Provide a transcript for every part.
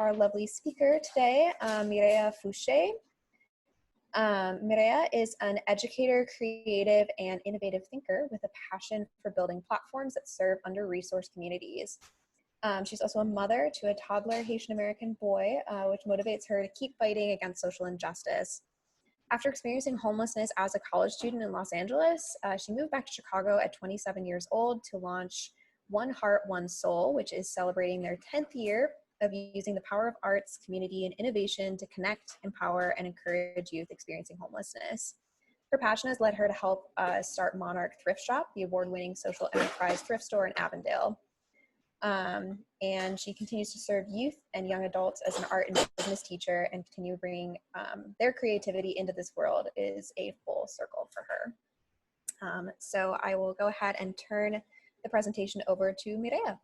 our lovely speaker today, Mireya Fouché. Mireya is an educator, creative, and innovative thinker with a passion for building platforms that serve under-resourced communities. She's also a mother to a toddler Haitian American boy, which motivates her to keep fighting against social injustice. After experiencing homelessness as a college student in Los Angeles, she moved back to Chicago at 27 years old to launch One Heart, One Soul, which is celebrating their 10th year of using the power of arts, community, and innovation to connect, empower, and encourage youth experiencing homelessness. Her passion has led her to help start Monarch Thrift Shop, the award-winning social enterprise thrift store in Avondale. And she continues to serve youth and young adults as an art and business teacher and continue to bring their creativity into this world is a full circle for her. So I will go ahead and turn the presentation over to Mireya.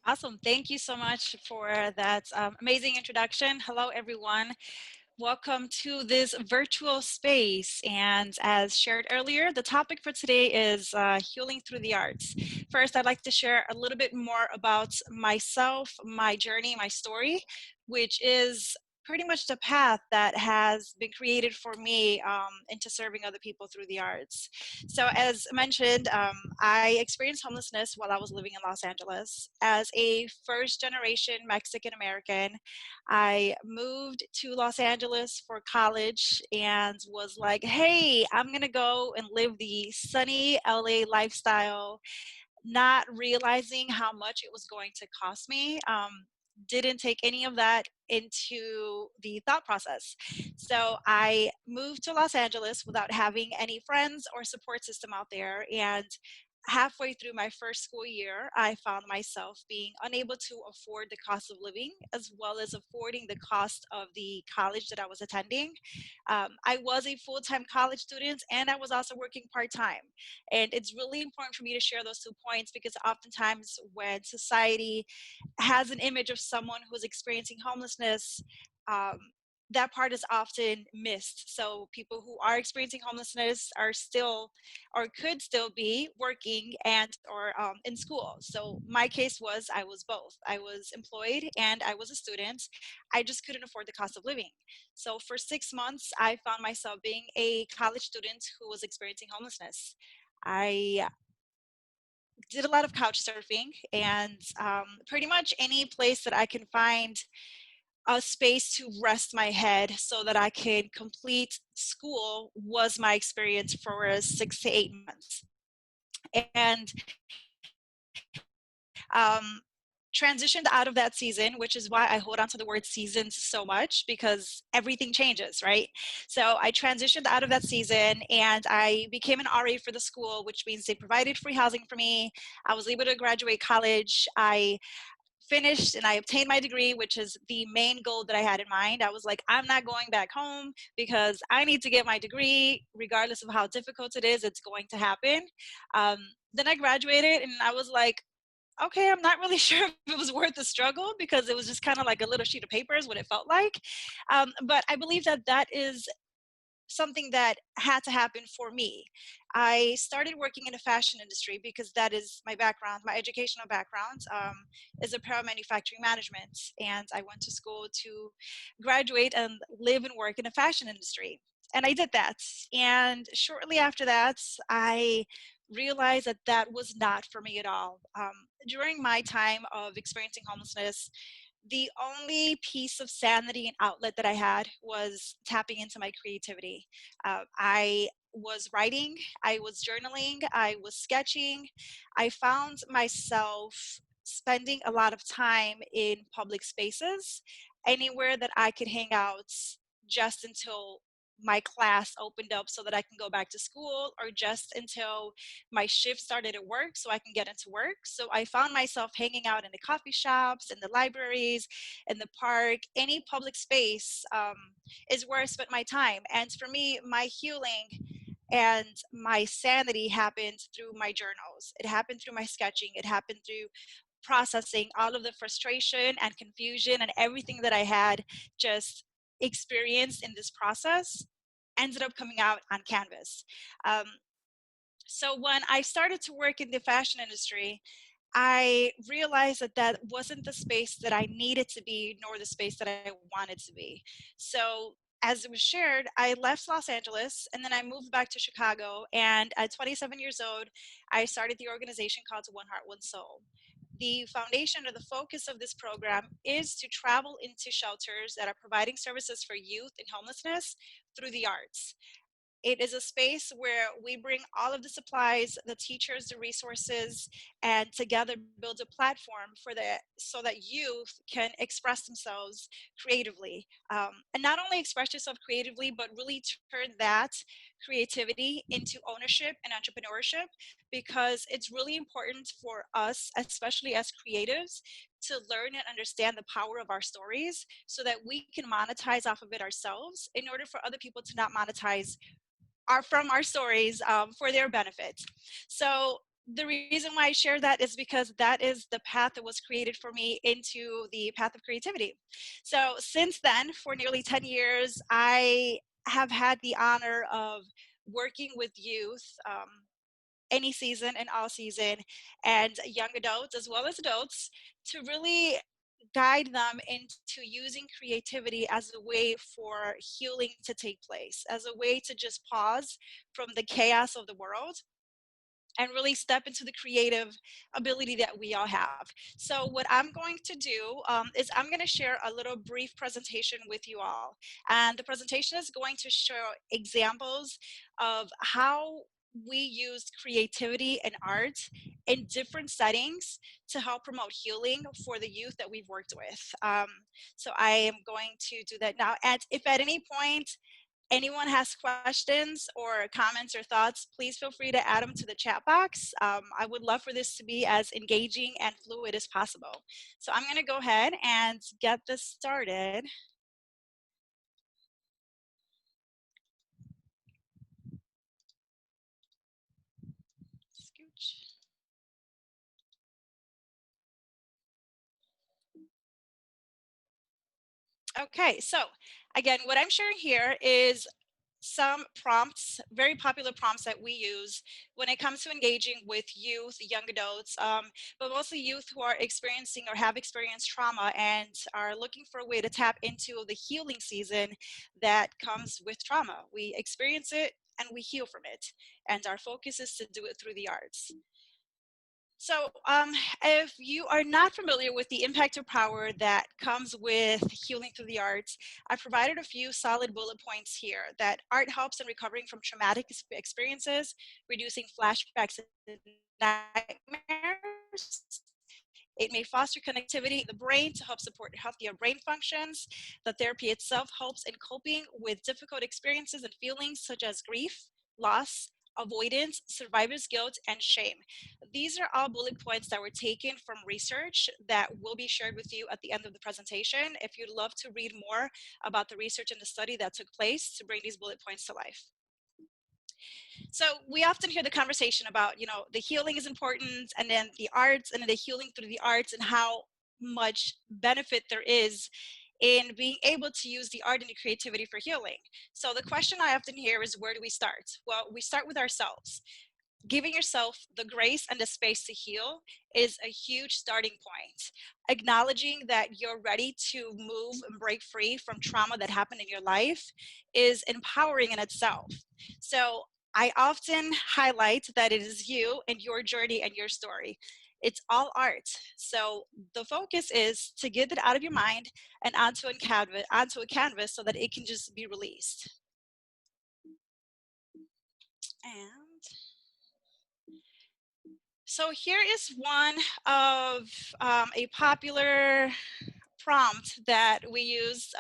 Awesome. Thank you so much for that amazing introduction. Hello, everyone. Welcome to this virtual space. And as shared earlier, the topic for today is healing through the arts. First, I'd like to share a little bit more about myself, my journey, my story, which is pretty much the path that has been created for me into serving other people through the arts. So as mentioned, I experienced homelessness while I was living in Los Angeles. As a first-generation Mexican American, I moved to Los Angeles for college and was like, hey, I'm gonna go and live the sunny LA lifestyle, not realizing how much it was going to cost me. Didn't take any of that into the thought process. So I moved to Los Angeles without having any friends or support system out there. And halfway through my first school year, I found myself being unable to afford the cost of living as well as affording the cost of the college that I was attending. I was a full-time college student and I was also working part-time. And it's really important for me to share those 2 points because oftentimes when society has an image of someone who's experiencing homelessness, that part is often missed. So people who are experiencing homelessness are still or could still be working and or in school. So my case was I was both. I was employed and I was a student. I just couldn't afford the cost of living. So for 6 months, I found myself being a college student who was experiencing homelessness. I did a lot of couch surfing and pretty much any place that I can find a space to rest my head so that I could complete school was my experience for 6 to 8 months. And transitioned out of that season, which is why I hold on to the word seasons so much because everything changes, right? So I transitioned out of that season and I became an RA for the school, which means they provided free housing for me. I was able to graduate college. I finished and I obtained my degree, which is the main goal that I had in mind. I was like, I'm not going back home because I need to get my degree, regardless of how difficult it is, it's going to happen. Then I graduated and I was like, okay, I'm not really sure if it was worth the struggle because it was just kind of like a little sheet of paper is what it felt like. But I believe that that is something that had to happen for me. I started working in the fashion industry because that is my background. My educational background is apparel manufacturing management. And I went to school to graduate and live and work in the fashion industry. And I did that. And shortly after that, I realized that that was not for me at all. During my time of experiencing homelessness, the only piece of sanity and outlet that I had was tapping into my creativity. I was writing, I was journaling, I was sketching. I found myself spending a lot of time in public spaces, anywhere that I could hang out just until my class opened up so that I can go back to school or just until my shift started at work so I can get into work. So I found myself hanging out in the coffee shops, in the libraries, in the park, any public space is where I spent my time. And for me, my healing and my sanity happened through my journals. It happened through my sketching. It happened through processing all of the frustration and confusion and everything that I had just experienced in this process ended up coming out on canvas. So when I started to work in the fashion industry, I realized that that wasn't the space that I needed to be, nor the space that I wanted to be. So, as it was shared, I left Los Angeles and then I moved back to Chicago. And at 27 years old, I started the organization called One Heart, One Soul. The foundation or the focus of this program is to travel into shelters that are providing services for youth in homelessness through the arts. It is a space where we bring all of the supplies, the teachers, the resources, and together build a platform for the so that youth can express themselves creatively, and not only express yourself creatively, but really turn that creativity into ownership and entrepreneurship. Because it's really important for us, especially as creatives, to learn and understand the power of our stories so that we can monetize off of it ourselves in order for other people to not monetize from our stories for their benefit. So the reason why I share that is because that is the path that was created for me into the path of creativity. So since then, for nearly 10 years, I have had the honor of working with youth, any season and all season, and young adults as well as adults, to really guide them into using creativity as a way for healing to take place, as a way to just pause from the chaos of the world and really step into the creative ability that we all have. So what I'm going to do is I'm going to share a little brief presentation with you all. And the presentation is going to show examples of how we used creativity and art in different settings to help promote healing for the youth that we've worked with. So I am going to do that now. And if at any point anyone has questions or comments or thoughts, please feel free to add them to the chat box. I would love for this to be as engaging and fluid as possible. So I'm going to go ahead and get this started. Scooch. Okay, so again, what I'm sharing here is some prompts, very popular prompts that we use when it comes to engaging with youth, young adults, but mostly youth who are experiencing or have experienced trauma and are looking for a way to tap into the healing season that comes with trauma. We experience it and we heal from it, and our focus is to do it through the arts. So, if you are not familiar with the impact of power that comes with healing through the arts, I provided a few solid bullet points here that art helps in recovering from traumatic experiences, reducing flashbacks and nightmares. It may foster connectivity in the brain to help support healthier brain functions. The therapy itself helps in coping with difficult experiences and feelings such as grief, loss, avoidance, survivor's guilt, and shame. These are all bullet points that were taken from research that will be shared with you at the end of the presentation if you'd love to read more about the research and the study that took place to bring these bullet points to life. So we often hear the conversation about, the healing is important, and then the arts, and then the healing through the arts, and how much benefit there is in being able to use the art and the creativity for healing. So the question I often hear is, where do we start? Well, we start with ourselves. Giving yourself the grace and the space to heal is a huge starting point. Acknowledging that you're ready to move and break free from trauma that happened in your life is empowering in itself. So I often highlight that it is you and your journey and your story. It's all art. So the focus is to get it out of your mind and onto a canvas so that it can just be released. And so here is one of a popular prompt that we use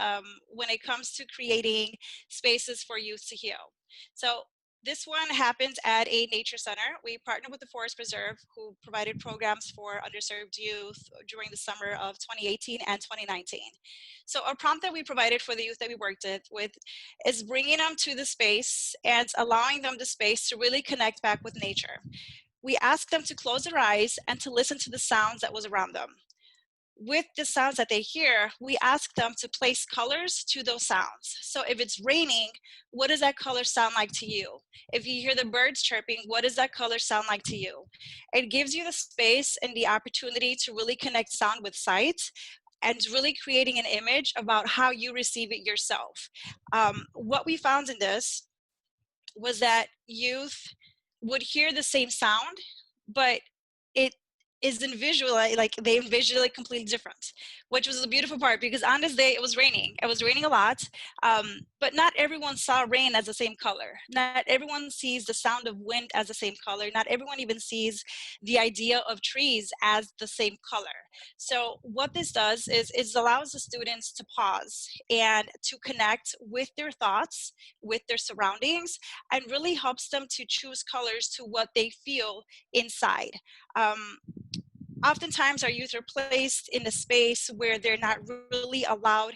when it comes to creating spaces for youth to heal. So this one happens at a nature center. We partnered with the Forest Preserve, who provided programs for underserved youth during the summer of 2018 and 2019. So a prompt that we provided for the youth that we worked with is bringing them to the space and allowing them the space to really connect back with nature. We asked them to close their eyes and to listen to the sounds that was around them. with the sounds that they hear, we ask them to place colors to those sounds. So if it's raining, what does that color sound like to you? If you hear the birds chirping, what does that color sound like to you? It gives you the space and the opportunity to really connect sound with sight and really creating an image about how you receive it yourself. What we found in this was that youth would hear the same sound, but it isn't visually, like they visually completely different, which was the beautiful part, because on this day it was raining. It was raining a lot, but not everyone saw rain as the same color. Not everyone sees the sound of wind as the same color. Not everyone even sees the idea of trees as the same color. So what this does is it allows the students to pause and to connect with their thoughts, with their surroundings, and really helps them to choose colors to what they feel inside. Um, Oftentimes our youth are placed in a space where they're not really allowed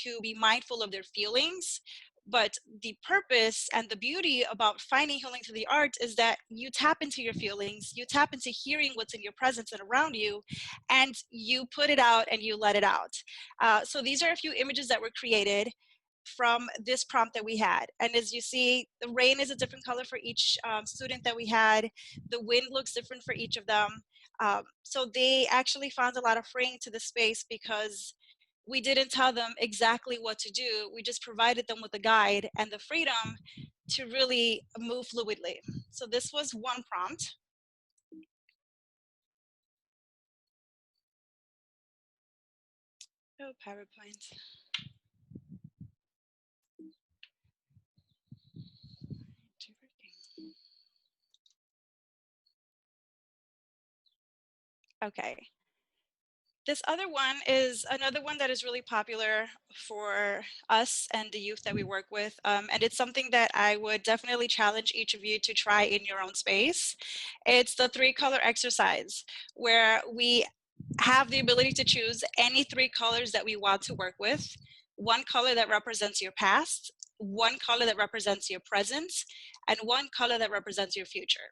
to be mindful of their feelings. But the purpose and the beauty about finding healing through the art is that you tap into your feelings, you tap into hearing what's in your presence and around you, and you put it out and you let it out. So these are a few images that were created from this prompt that we had. And as you see, the rain is a different color for each student that we had. The wind looks different for each of them. So they actually found a lot of freeing to the space because we didn't tell them exactly what to do. We just provided them with a guide and the freedom to really move fluidly. So this was one prompt. Oh, PowerPoint. Okay. This other one is another one that is really popular for us and the youth that we work with. And it's something that I would definitely challenge each of you to try in your own space. It's the 3-color exercise, where we have the ability to choose any 3 colors that we want to work with. One color that represents your past, one color that represents your present, and one color that represents your future.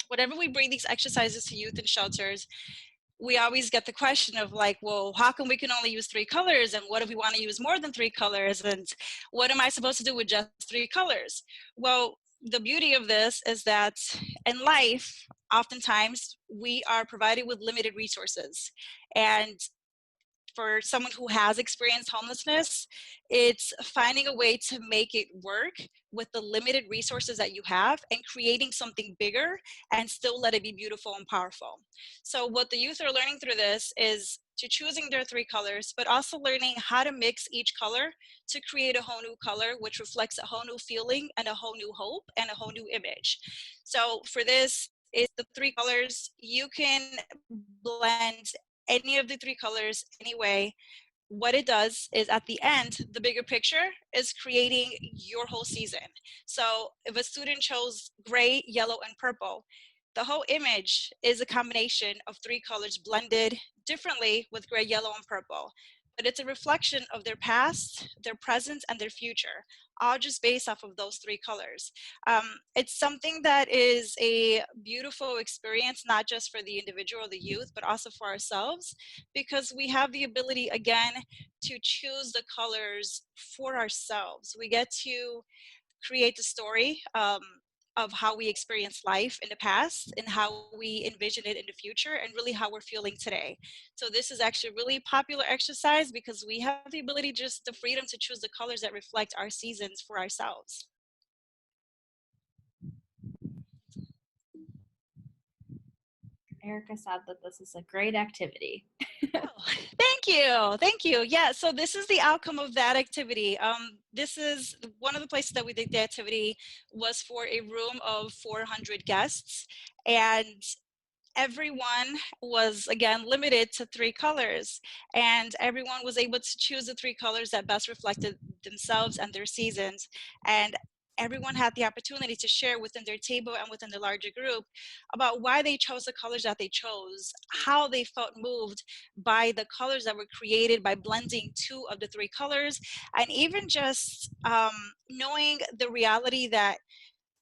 Whenever we bring these exercises to youth and shelters, we always get the question of like, well, how come we can only use 3 colors? And what if we want to use more than 3 colors? And what am I supposed to do with just 3 colors? Well, the beauty of this is that in life, oftentimes we are provided with limited resources. And for someone who has experienced homelessness, it's finding a way to make it work with the limited resources that you have and creating something bigger and still let it be beautiful and powerful. So what the youth are learning through this is to choosing their 3 colors, but also learning how to mix each color to create a whole new color, which reflects a whole new feeling and a whole new hope and a whole new image. So for this, is the 3 colors. You can blend any of the 3 colors anyway. What it does is at the end, the bigger picture is creating your whole season. So if a student chose gray, yellow, and purple, the whole image is a combination of 3 colors blended differently with gray, yellow, and purple. But it's a reflection of their past, their present, and their future, all just based off of those 3 colors. It's something that is a beautiful experience, not just for the individual, the youth, but also for ourselves, because we have the ability, again, to choose the colors for ourselves. We get to create the story of how we experienced life in the past and how we envision it in the future and really how we're feeling today. So this is actually a really popular exercise because we have the ability, just the freedom to choose the colors that reflect our seasons for ourselves. Erica said that this is a great activity. Oh, thank you. Thank you. Yeah, so this is the outcome of that activity. This is one of the places that we did the activity was for a room of 400 guests. And everyone was again limited to 3 colors, and everyone was able to choose the 3 colors that best reflected themselves and their seasons. And everyone had the opportunity to share within their table and within the larger group about why they chose the colors that they chose, how they felt moved by the colors that were created by blending 2 of the 3 colors, and even just knowing the reality that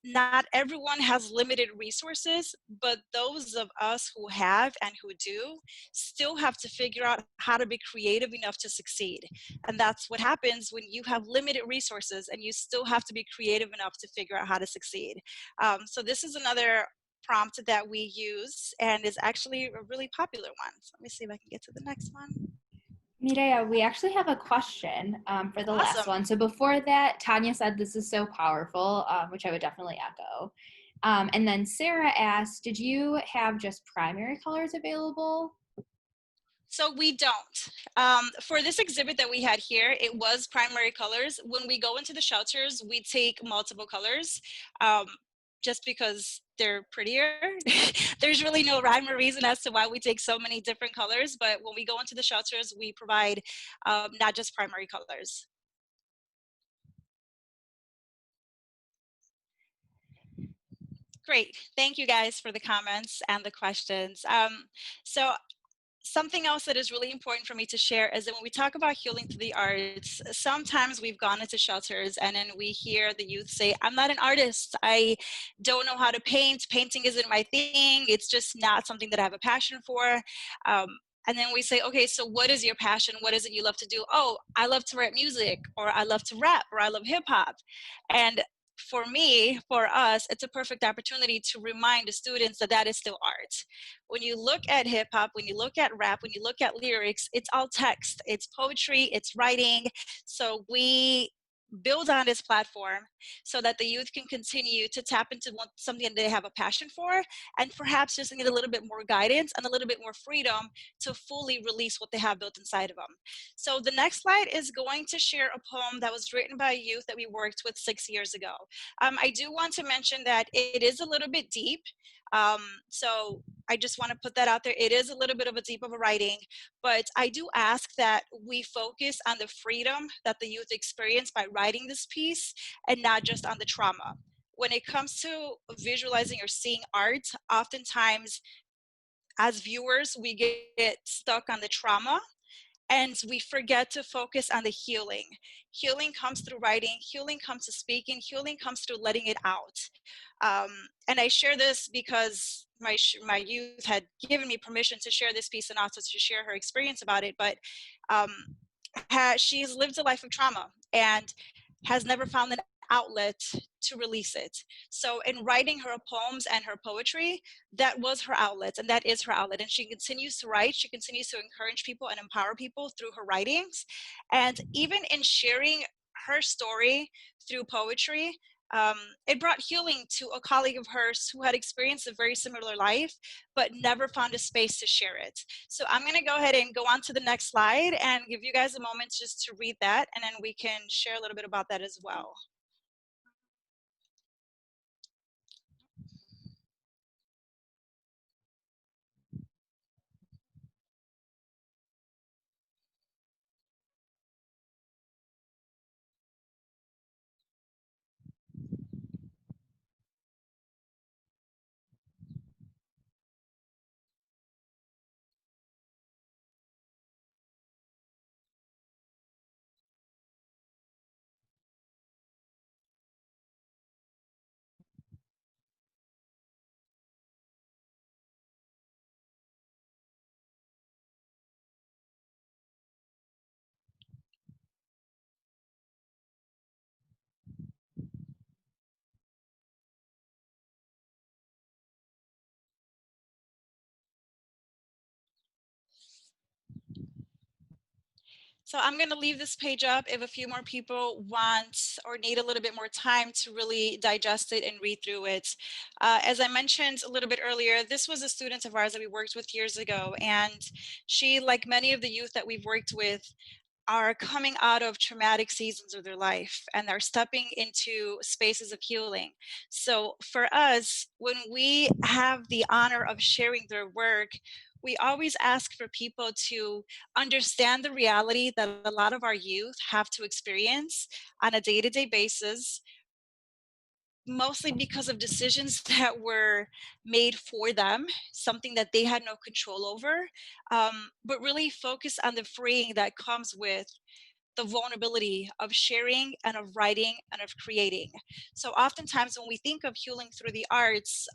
not everyone has limited resources, but those of us who have and who do still have to figure out how to be creative enough to succeed. And that's what happens when you have limited resources and you still have to be creative enough to figure out how to succeed. So this is another prompt that we use and is actually a really popular one. So let me see if I can get to the next one. Mireya, we actually have a question for the last Awesome. one. So before that, Tanya said this is so powerful, which I would definitely echo. And then Sarah asked, did you have just primary colors available? So we don't. For this exhibit that we had here, it was primary colors. When we go into the shelters, we take multiple colors just because they're prettier. There's really no rhyme or reason as to why we take so many different colors, but when we go into the shelters, we provide not just primary colors. Great. Thank you guys for the comments and the questions. So something else that is really important for me to share is that when we talk about healing through the arts, sometimes we've gone into shelters and then we hear the youth say, I'm not an artist. I don't know how to paint. Painting isn't my thing. It's just not something that I have a passion for. And then we say, okay, so what is your passion? What is it you love to do? Oh, I love to write music, or I love to rap, or I love hip hop. And for me, for us, it's a perfect opportunity to remind the students that that is still art. When you look at hip hop, when you look at rap, when you look at lyrics, it's all text, it's poetry, it's writing. So we build on this platform so that the youth can continue to tap into something that they have a passion for, and perhaps just need a little bit more guidance and a little bit more freedom to fully release what they have built inside of them. So the next slide is going to share a poem that was written by a youth that we worked with 6 years ago. I do want to mention that it is a little bit deep. So I just want to put that out there. It is a little bit of a deep of a writing, but I do ask that we focus on the freedom that the youth experience by writing this piece and not just on the trauma. When it comes to visualizing or seeing art, oftentimes as viewers, we get stuck on the trauma and we forget to focus on the healing. Healing comes through writing, healing comes to speaking, healing comes through letting it out. And I share this because my youth had given me permission to share this piece and also to share her experience about it. But um, she's lived a life of trauma and has never found an outlet to release it. So in writing her poems and her poetry, that was her outlet and that is her outlet. And she continues to write, she continues to encourage people and empower people through her writings. And even in sharing her story through poetry, it brought healing to a colleague of hers who had experienced a very similar life, but never found a space to share it. So I'm gonna go ahead and go on to the next slide and give you guys a moment just to read that, and then we can share a little bit about that as well. So I'm going to leave this page up if a few more people want or need a little bit more time to really digest it and read through it. As I mentioned a little bit earlier, this was a student of ours that we worked with years ago, and she, like many of the youth that we've worked with, are coming out of traumatic seasons of their life and are stepping into spaces of healing. So for us, when we have the honor of sharing their work, we always ask for people to understand the reality that a lot of our youth have to experience on a day-to-day basis, mostly because of decisions that were made for them, something that they had no control over, but really focus on the freeing that comes with the vulnerability of sharing and of writing and of creating. So oftentimes when we think of healing through the arts,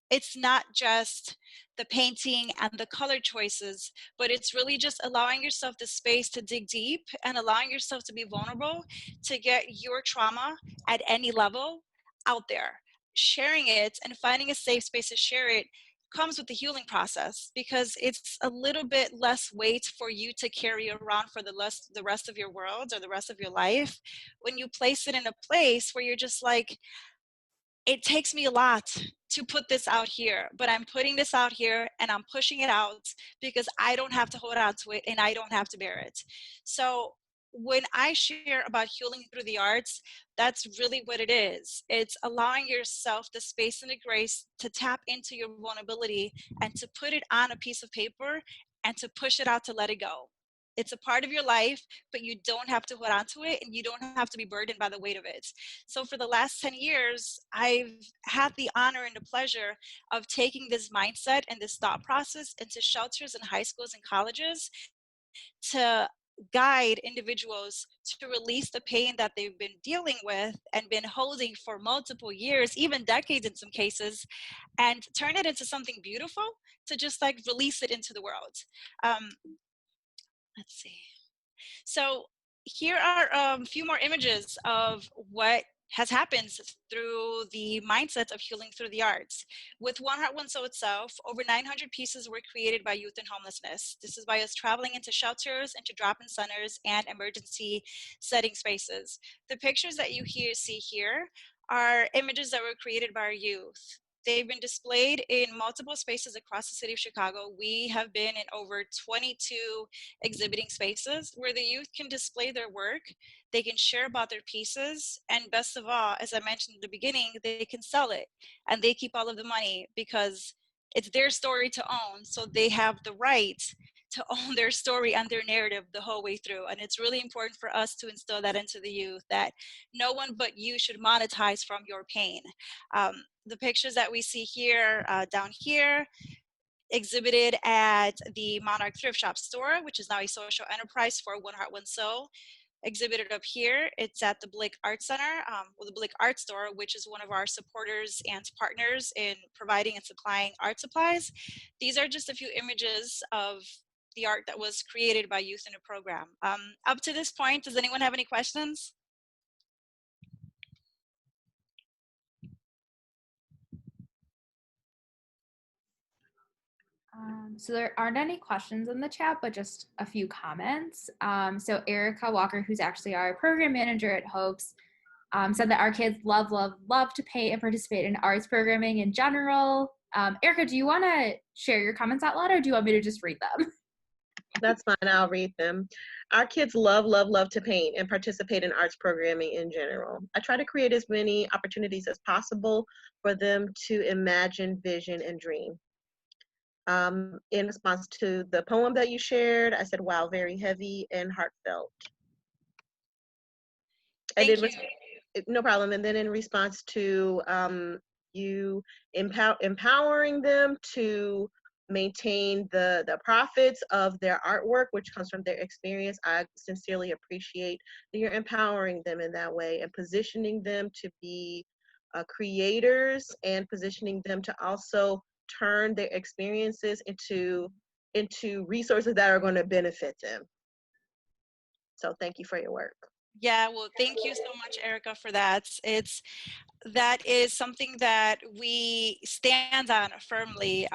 it's not just the painting and the color choices, but it's really just allowing yourself the space to dig deep and allowing yourself to be vulnerable, to get your trauma at any level out there. Sharing it and finding a safe space to share it comes with the healing process, because it's a little bit less weight for you to carry around for the rest of your world or the rest of your life when you place it in a place where you're just like, it takes me a lot to put this out here, but I'm putting this out here and I'm pushing it out because I don't have to hold on to it and I don't have to bear it. So when I share about healing through the arts, that's really what it is. It's allowing yourself the space and the grace to tap into your vulnerability and to put it on a piece of paper and to push it out, to let it go. It's a part of your life, but you don't have to hold on to it and you don't have to be burdened by the weight of it. So for the last 10 years, I've had the honor and the pleasure of taking this mindset and this thought process into shelters and high schools and colleges to guide individuals to release the pain that they've been dealing with and been holding for multiple years, even decades in some cases, and turn it into something beautiful, to just like release it into the world. Um, let's see. So here are a few more images of what has happened through the mindset of healing through the arts. With One Heart, One Soul itself, over 900 pieces were created by youth in homelessness. This is by us traveling into shelters, into drop-in centers, and emergency setting spaces. The pictures that you see here are images that were created by our youth. They've been displayed in multiple spaces across the city of Chicago. We have been in over 22 exhibiting spaces where the youth can display their work, they can share about their pieces, and best of all, as I mentioned at the beginning, they can sell it and they keep all of the money because it's their story to own. So they have the right to own their story and their narrative the whole way through. And it's really important for us to instill that into the youth, that no one but you should monetize from your pain. The pictures that we see here, down here, exhibited at the Monarch Thrift Shop store, which is now a social enterprise for One Heart, One Soul. Exhibited up here, it's at the Blake Art Center, or the Blake Art Store, which is one of our supporters and partners in providing and supplying art supplies. These are just a few images of the art that was created by youth in the program. Up to this point, does anyone have any questions? So there aren't any questions in the chat, but just a few comments. So Erica Walker, who's actually our program manager at Hopes, said that our kids love to paint and participate in arts programming in general. Erica, do you want to share your comments out loud, or do you want me to just read them? That's fine, I'll read them. Our kids love to paint and participate in arts programming in general. I try to create as many opportunities as possible for them to imagine, vision, and dream. In response to the poem that you shared, I said, wow, very heavy and heartfelt. Thank you. No problem. And then in response to you empowering them to maintain the profits of their artwork, which comes from their experience, I sincerely appreciate that you're empowering them in that way and positioning them to be creators and positioning them to also turn their experiences into resources that are going to benefit them. So thank you for your work. Yeah, well, thank you so much, Erica, for that. That is something that we stand on firmly,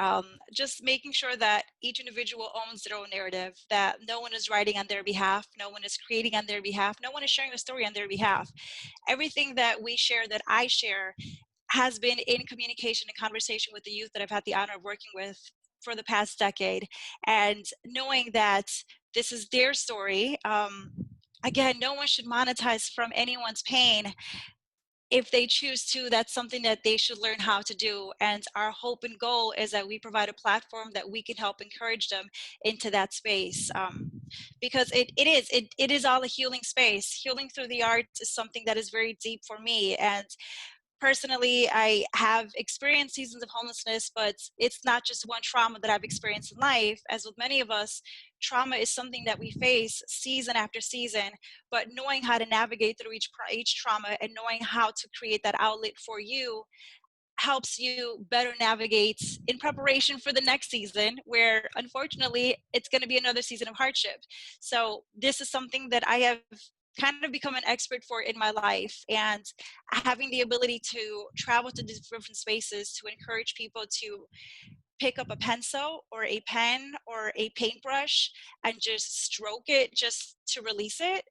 just making sure that each individual owns their own narrative, that no one is writing on their behalf, no one is creating on their behalf, no one is sharing a story on their behalf. Everything that we share, that I share, has been in communication and conversation with the youth that I've had the honor of working with for the past decade. And knowing that this is their story, again, no one should monetize from anyone's pain. If they choose to, that's something that they should learn how to do. And our hope and goal is that we provide a platform that we can help encourage them into that space. Because it is all a healing space. Healing through the arts is something that is very deep for me. And personally, I have experienced seasons of homelessness, but it's not just one trauma that I've experienced in life. As with many of us, trauma is something that we face season after season, but knowing how to navigate through each trauma and knowing how to create that outlet for you helps you better navigate in preparation for the next season, where unfortunately it's going to be another season of hardship. So this is something that I have kind of become an expert for in my life, and having the ability to travel to different spaces to encourage people to pick up a pencil or a pen or a paintbrush and just stroke it just to release it,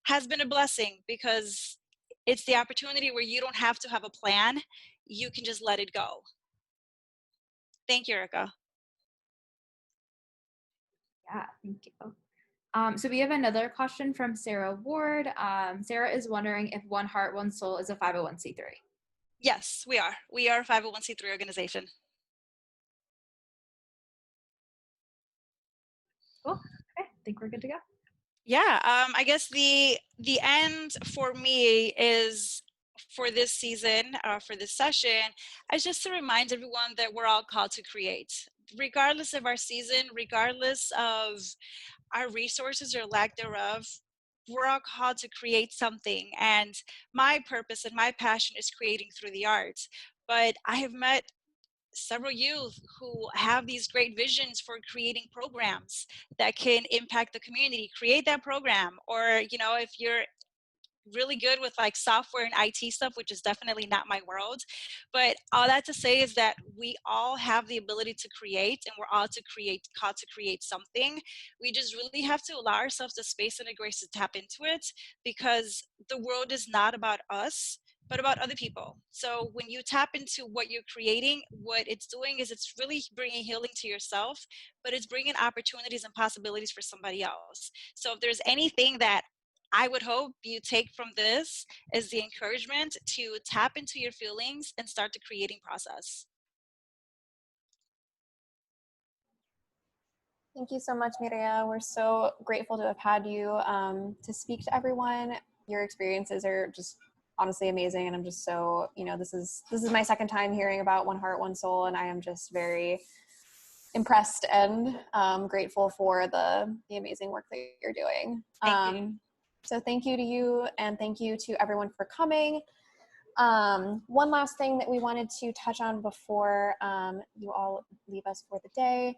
has been a blessing, because it's the opportunity where you don't have to have a plan. You can just let it go. Thank you, Erica. Yeah, thank you. So we have another question from Sarah Ward. Sarah is wondering if One Heart, One Soul is a 501c3. Yes, we are. We are a 501c3 organization. Cool. Okay, I think we're good to go. Yeah, I guess the end for me is, for this season, for this session, is just to remind everyone that we're all called to create, regardless of our season, regardless of our resources or lack thereof. We're all called to create something, and my purpose and my passion is creating through the arts. But I have met several youth who have these great visions for creating programs that can impact the community. Create that program. Or, you know, if you're really good with like software and IT stuff, which is definitely not my world. But all that to say is that we all have the ability to create, and we're all called to create something. We just really have to allow ourselves the space and the grace to tap into it, because the world is not about us, but about other people. So when you tap into what you're creating, what it's doing is it's really bringing healing to yourself, but it's bringing opportunities and possibilities for somebody else. So if there's anything that I would hope you take from this, is the encouragement to tap into your feelings and start the creating process. Thank you so much, Mireya. We're so grateful to have had you to speak to everyone. Your experiences are just honestly amazing, and I'm just so, this is my second time hearing about One Heart, One Soul, and I am just very impressed and grateful for the amazing work that you're doing. Thank you. So thank you to you, and thank you to everyone for coming. One last thing that we wanted to touch on before you all leave us for the day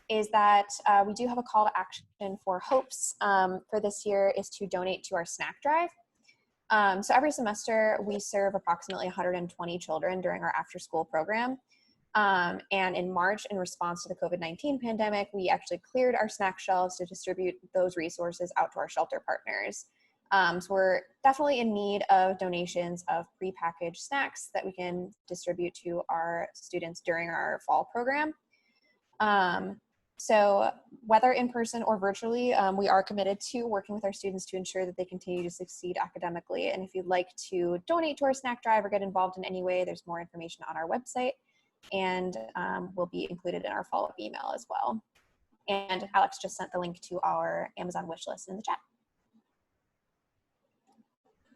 is that we do have a call to action for hopes for this year, is to donate to our snack drive. So every semester we serve approximately 120 children during our after school program. And in March, in response to the COVID-19 pandemic, we actually cleared our snack shelves to distribute those resources out to our shelter partners. So we're definitely in need of donations of prepackaged snacks that we can distribute to our students during our fall program. So whether in person or virtually, we are committed to working with our students to ensure that they continue to succeed academically. And if you'd like to donate to our snack drive or get involved in any way, there's more information on our website, and will be included in our follow-up email as well. And Alex just sent the link to our Amazon wish list in the chat.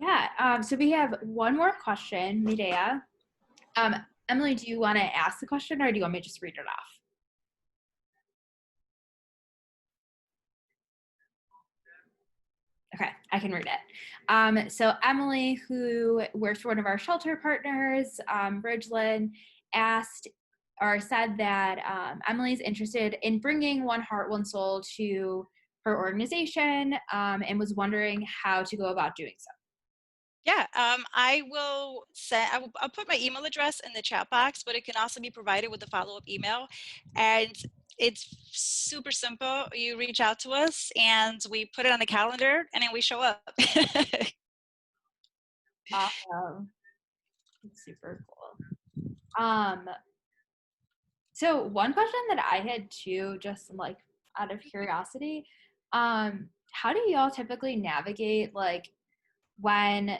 Yeah, so we have one more question, Mireya. Emily, do you want to ask the question, or do you want me to just read it off? Okay, I can read it. So Emily, who works for one of our shelter partners, Bridgeland, asked or said that Emily is interested in bringing One Heart, One Soul to her organization, and was wondering how to go about doing so. Yeah, I'll put my email address in the chat box, but it can also be provided with a follow-up email. And it's super simple. You reach out to us and we put it on the calendar, and then we show up. Awesome. That's super cool. So one question that I had too, just like out of curiosity, how do y'all typically navigate like when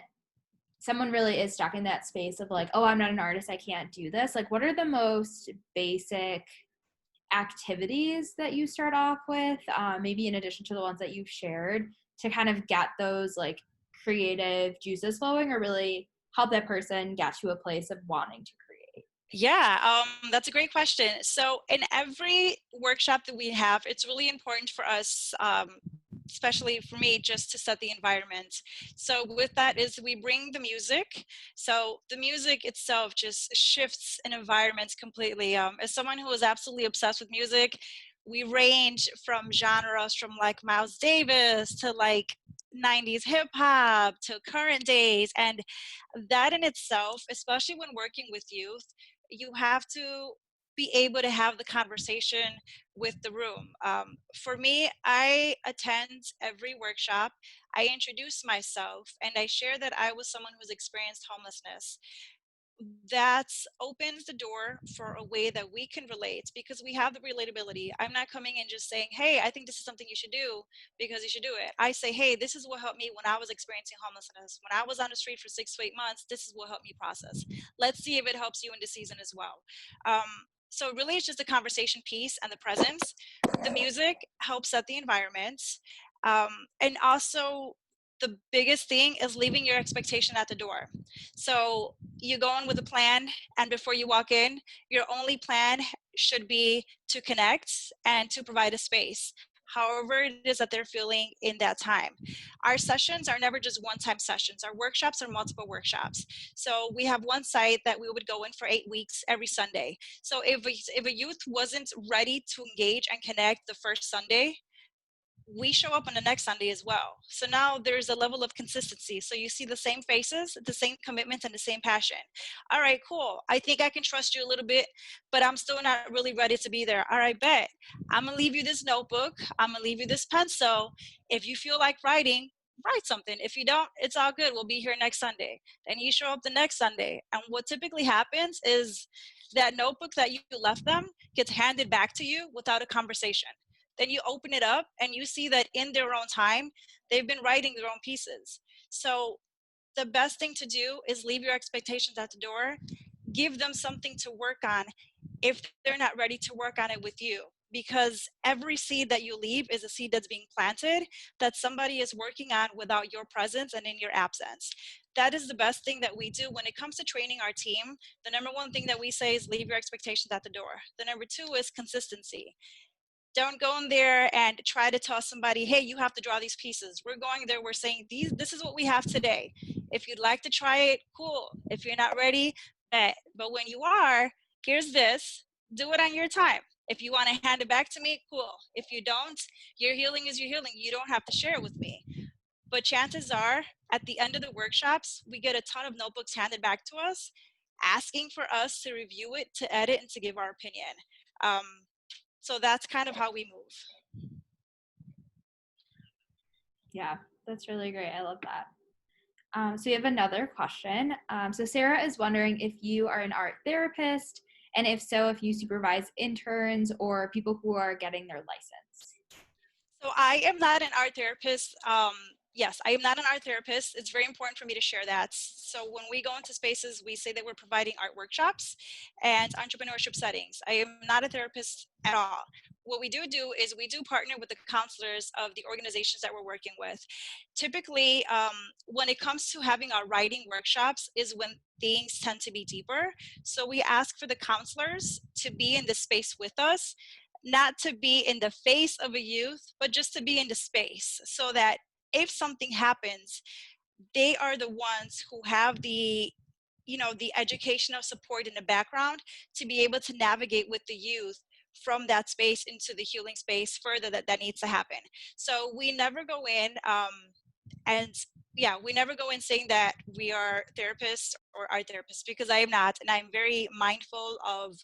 someone really is stuck in that space of like, oh, I'm not an artist, I can't do this? Like, what are the most basic activities that you start off with, maybe in addition to the ones that you've shared, to kind of get those like creative juices flowing, or really help that person get to a place of wanting to create? Yeah, that's a great question. So in every workshop that we have, it's really important for us, especially for me, just to set the environment. So with that is we bring the music. So the music itself just shifts an environment completely. As someone who is absolutely obsessed with music, we range from genres from like Miles Davis to like 90s hip hop to current days. And that in itself, especially when working with youth, you have to be able to have the conversation with the room. For me, I attend every workshop. I introduce myself and I share that I was someone who's experienced homelessness. That opens the door for a way that we can relate because we have the relatability. I'm not coming in just saying, hey, I think this is something you should do because you should do it. I say, hey, this is what helped me when I was experiencing homelessness. When I was on the street for 6 to 8 months, this is what helped me process. Let's see if it helps you in the season as well. So really it's just a conversation piece and the presence. The music helps set the environment. And also the biggest thing is leaving your expectation at the door. So you go in with a plan, and before you walk in, your only plan should be to connect and to provide a space, however it is that they're feeling in that time. Our sessions are never just one-time sessions. Our workshops are multiple workshops. So we have one site that we would go in for 8 weeks every Sunday. So if a youth wasn't ready to engage and connect the first Sunday, we show up on the next Sunday as well. So now there's a level of consistency. So you see the same faces, the same commitment, and the same passion. All right, cool. I think I can trust you a little bit, but I'm still not really ready to be there. All right, bet. I'm going to leave you this notebook. I'm going to leave you this pencil. If you feel like writing, write something. If you don't, it's all good. We'll be here next Sunday. Then you show up the next Sunday. And what typically happens is that notebook that you left them gets handed back to you without a conversation. Then you open it up and you see that in their own time, they've been writing their own pieces. So the best thing to do is leave your expectations at the door, give them something to work on if they're not ready to work on it with you. Because every seed that you leave is a seed that's being planted that somebody is working on without your presence and in your absence. That is the best thing that we do when it comes to training our team. The number one thing that we say is leave your expectations at the door. The number two is consistency. Don't go in there and try to tell somebody, hey, you have to draw these pieces. We're going there, we're saying this is what we have today. If you'd like to try it, cool. If you're not ready, bet. But when you are, here's this, do it on your time. If you want to hand it back to me, cool. If you don't, your healing is your healing. You don't have to share it with me. But chances are, at the end of the workshops, we get a ton of notebooks handed back to us, asking for us to review it, to edit, and to give our opinion. Um, so that's kind of how we move. Yeah, that's really great. I love that. So we have another question. So Sarah is wondering if you are an art therapist, and if so, if you supervise interns or people who are getting their license. So I am not an art therapist. Yes, I am not an art therapist. It's very important for me to share that. So when we go into spaces, we say that we're providing art workshops and entrepreneurship settings. I am not a therapist at all. What we do is we do partner with the counselors of the organizations that we're working with. Typically, when it comes to having our writing workshops is when things tend to be deeper. So we ask for the counselors to be in the space with us, not to be in the face of a youth, but just to be in the space so that if something happens, they are the ones who have the the educational support in the background to be able to navigate with the youth from that space into the healing space further that needs to happen. So we never go in and yeah, we never go in saying that we are therapists or are therapists, because I am not, and I'm very mindful of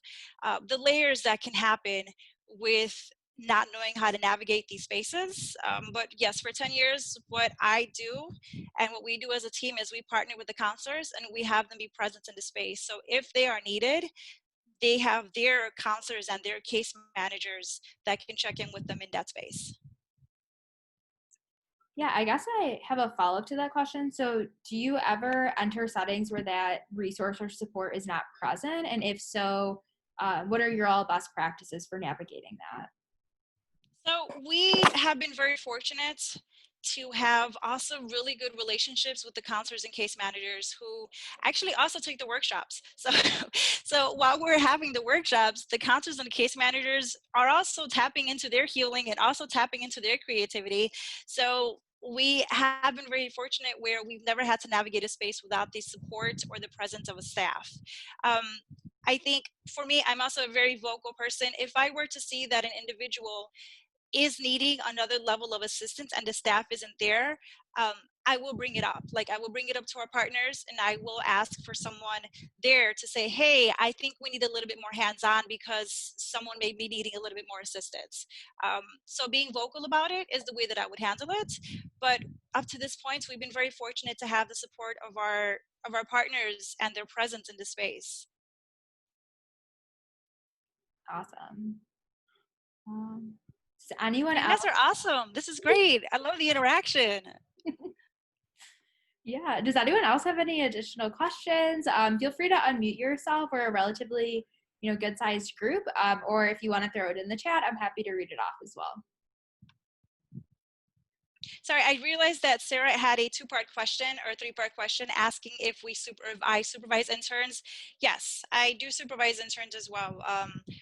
the layers that can happen with not knowing how to navigate these spaces. But yes, for 10 years, what I do and what we do as a team is we partner with the counselors and we have them be present in the space. So if they are needed, they have their counselors and their case managers that can check in with them in that space. Yeah, I guess I have a follow-up to that question. So do you ever enter settings where that resource or support is not present? And if so, what are your all best practices for navigating that? So we have been very fortunate to have also really good relationships with the counselors and case managers who actually also take the workshops. So, so while we're having the workshops, the counselors and the case managers are also tapping into their healing and also tapping into their creativity. So we have been very fortunate where we've never had to navigate a space without the support or the presence of a staff. I think for me, I'm also a very vocal person. If I were to see that an individual is needing another level of assistance and the staff isn't there, I will bring it up. Like I will bring it up to our partners and I will ask for someone there to say, hey, I think we need a little bit more hands-on because someone may be needing a little bit more assistance. So being vocal about it is the way that I would handle it. But up to this point, we've been very fortunate to have the support of our partners and their presence in the space. Awesome. Does anyone You else? guys are awesome. This is great. I love the interaction. Yeah. Does anyone else have any additional questions? Feel free to unmute yourself. We're a relatively, good-sized group. Or if you want to throw it in the chat, I'm happy to read it off as well. Sorry, I realized that Sarah had a two-part question or a three-part question asking if I supervise interns. Yes, I do supervise interns as well.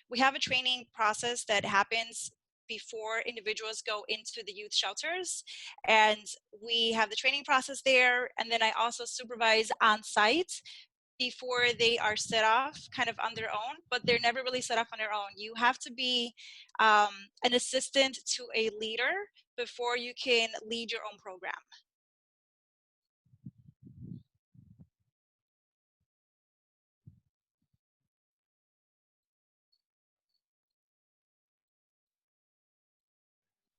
We have a training process that happens before individuals go into the youth shelters, and we have the training process there, and then I also supervise on site before they are set off kind of on their own, but they're never really set off on their own. You have to be an assistant to a leader before you can lead your own program.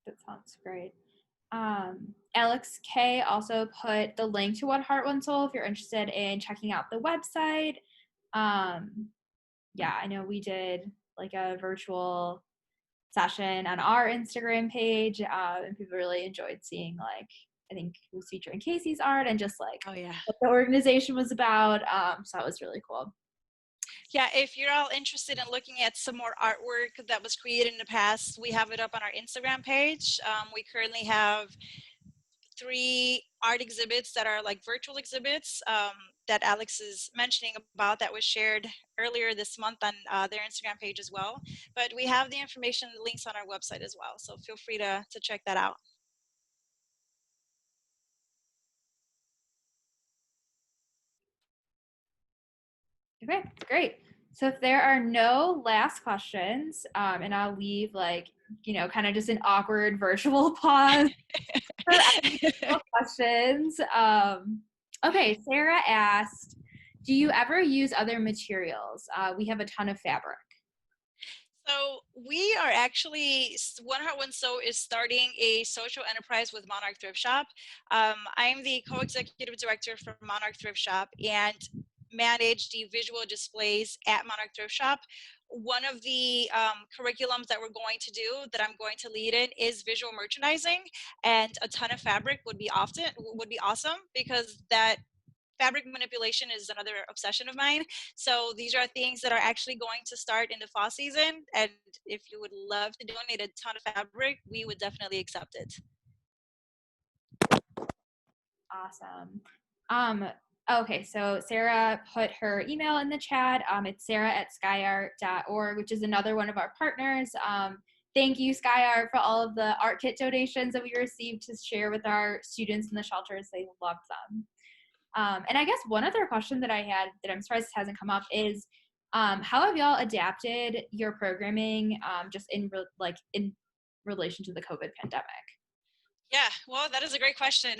That sounds great. Alex K also put the link to One Heart, One Soul if you're interested in checking out the website. Yeah, I know we did like a virtual session on our Instagram page, and people really enjoyed seeing I think it was featuring Casey's art and just Oh yeah, what the organization was about. So that was really cool. Yeah, if you're all interested in looking at some more artwork that was created in the past, we have it up on our Instagram page. We currently have 3 art exhibits that are like virtual exhibits that Alex is mentioning about that was shared earlier this month on their Instagram page as well. But we have the information, the links on our website as well. So feel free to check that out. Okay, great. So if there are no last questions, and I'll leave kind of just an awkward virtual pause for any questions. Okay, Sarah asked, do you ever use other materials? We have a ton of fabric. So we are actually, One Heart One Soul is starting a social enterprise with Monarch Thrift Shop. I'm the co-executive director for Monarch Thrift Shop and manage the visual displays at Monarch Thrift Shop. One of the curriculums that we're going to do that I'm going to lead in is visual merchandising, and a ton of fabric would be awesome because that fabric manipulation is another obsession of mine. So these are things that are actually going to start in the fall season. And if you would love to donate a ton of fabric, we would definitely accept it. Awesome. Okay, so Sarah put her email in the chat. It's sarah@skyart.org, which is another one of our partners. Thank you, SkyArt, for all of the art kit donations that we received to share with our students in the shelters. They loved them. And I guess one other question that I had that I'm surprised hasn't come up is, how have y'all adapted your programming just in relation to the COVID pandemic? Yeah, well, that is a great question.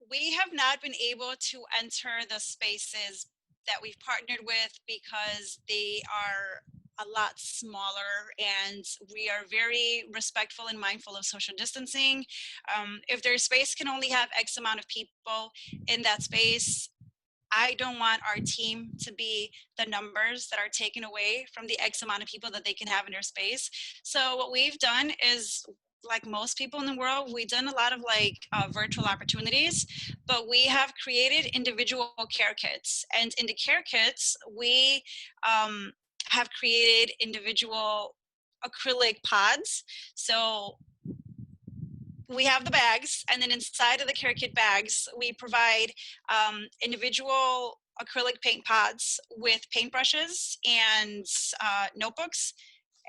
We have not been able to enter the spaces that we've partnered with because they are a lot smaller and we are very respectful and mindful of social distancing. If their space can only have X amount of people in that space, I don't want our team to be the numbers that are taken away from the X amount of people that they can have in their space. So what we've done is, like most people in the world, we've done a lot of virtual opportunities, but we have created individual care kits. And in the care kits, we have created individual acrylic pods. So we have the bags, and then inside of the care kit bags, we provide individual acrylic paint pods with paintbrushes and notebooks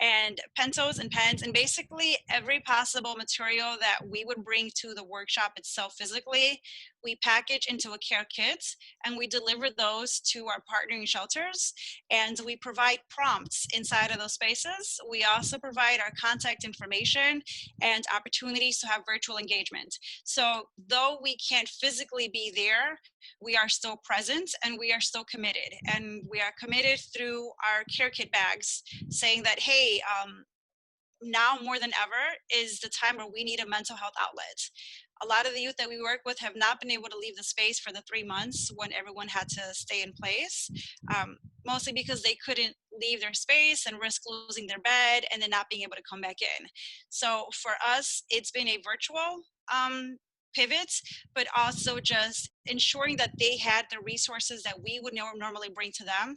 and pencils and pens, and basically every possible material that we would bring to the workshop itself physically, we package into a care kit and we deliver those to our partnering shelters, and we provide prompts inside of those spaces. We also provide our contact information and opportunities to have virtual engagement. So though we can't physically be there, we are still present and we are still committed. And we are committed through our care kit bags, saying that, hey, now more than ever is the time where we need a mental health outlet. A lot of the youth that we work with have not been able to leave the space for the 3 months when everyone had to stay in place, mostly because they couldn't leave their space and risk losing their bed and then not being able to come back in. So for us, it's been a virtual pivot, but also just ensuring that they had the resources that we would normally bring to them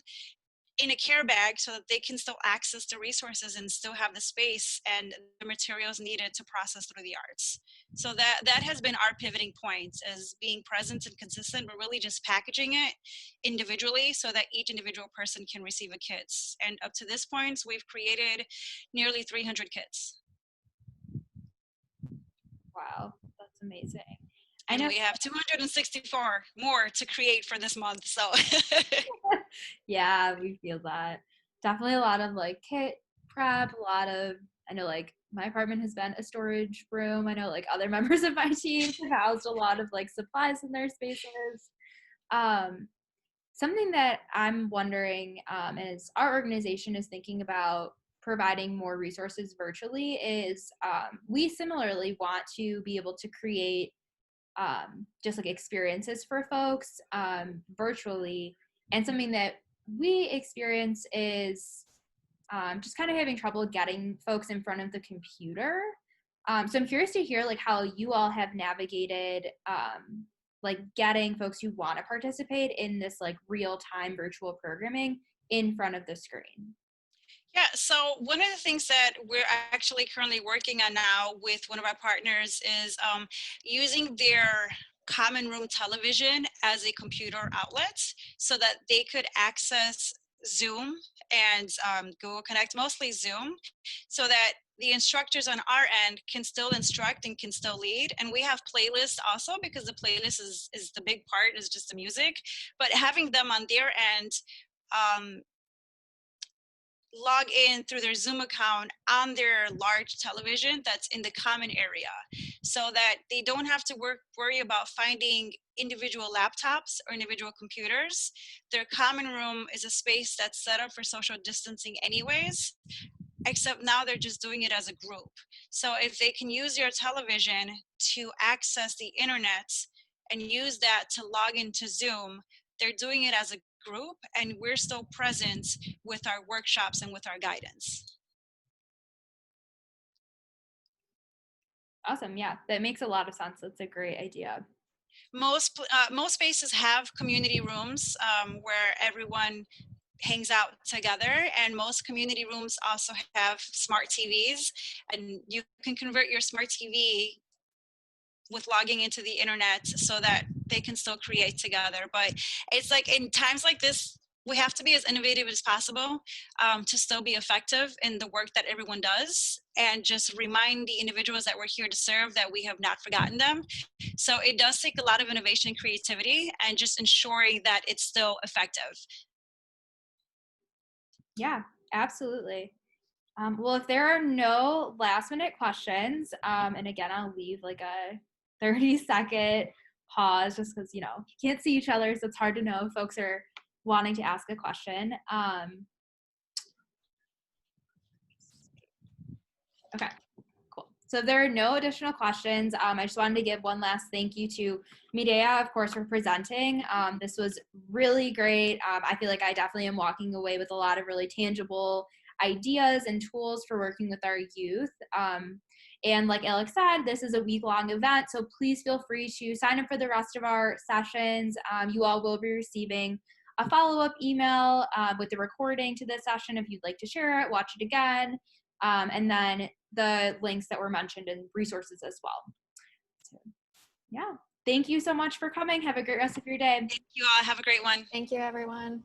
in a care bag so that they can still access the resources and still have the space and the materials needed to process through the arts. So that has been our pivoting point, is being present and consistent, but really just packaging it individually so that each individual person can receive a kit. And up to this point, we've created nearly 300 kits. Wow, that's amazing. I And know. we have 264 more to create for this month. So Yeah, we feel that. Definitely a lot of like kit prep, a lot of, I know like my apartment has been a storage room. I know like other members of my team have housed a lot of like supplies in their spaces. Um, Something that I'm wondering is our organization is thinking about providing more resources virtually is we similarly want to be able to create just like experiences for folks virtually. And something that we experience is just kind of having trouble getting folks in front of the computer. So I'm curious to hear like how you all have navigated like getting folks who want to participate in this like real-time virtual programming in front of the screen. yeah, so one of the things that we're actually currently working on now with one of our partners is using their common room television as a computer outlet so that they could access Zoom and Google Connect, mostly Zoom, so that the instructors on our end can still instruct and can still lead. And we have playlists also, because the playlist is the big part, is just the music, but having them on their end log in through their Zoom account on their large television that's in the common area, so that they don't have to worry about finding individual laptops or individual computers. Their common room is a space that's set up for social distancing anyways, except now they're just doing it as a group. So if they can use your television to access the internet and use that to log into Zoom, they're doing it as a group, and we're still present with our workshops and with our guidance. Awesome. Yeah, that makes a lot of sense. That's a great idea. Most spaces have community rooms where everyone hangs out together, and most community rooms also have smart TVs, and you can convert your smart TV with logging into the internet so that they can still create together. But it's like in times like this, we have to be as innovative as possible to still be effective in the work that everyone does, and just remind the individuals that we're here to serve that we have not forgotten them. So it does take a lot of innovation and creativity, and just ensuring that it's still effective. Yeah, absolutely. Well, if there are no last minute questions, and again, I'll leave like a 30-second pause just because, you know, you can't see each other, so it's hard to know if folks are wanting to ask a question. Okay, cool. So if there are no additional questions, I just wanted to give one last thank you to Medea, of course, for presenting. This was really great. I feel like I definitely am walking away with a lot of really tangible ideas and tools for working with our youth. And like Alex said, this is a week-long event, so please feel free to sign up for the rest of our sessions. You all will be receiving a follow-up email with the recording to this session if you'd like to share it, watch it again, and then the links that were mentioned and resources as well. Yeah. Thank you so much for coming. Have a great rest of your day. Thank you all. Have a great one. Thank you, everyone.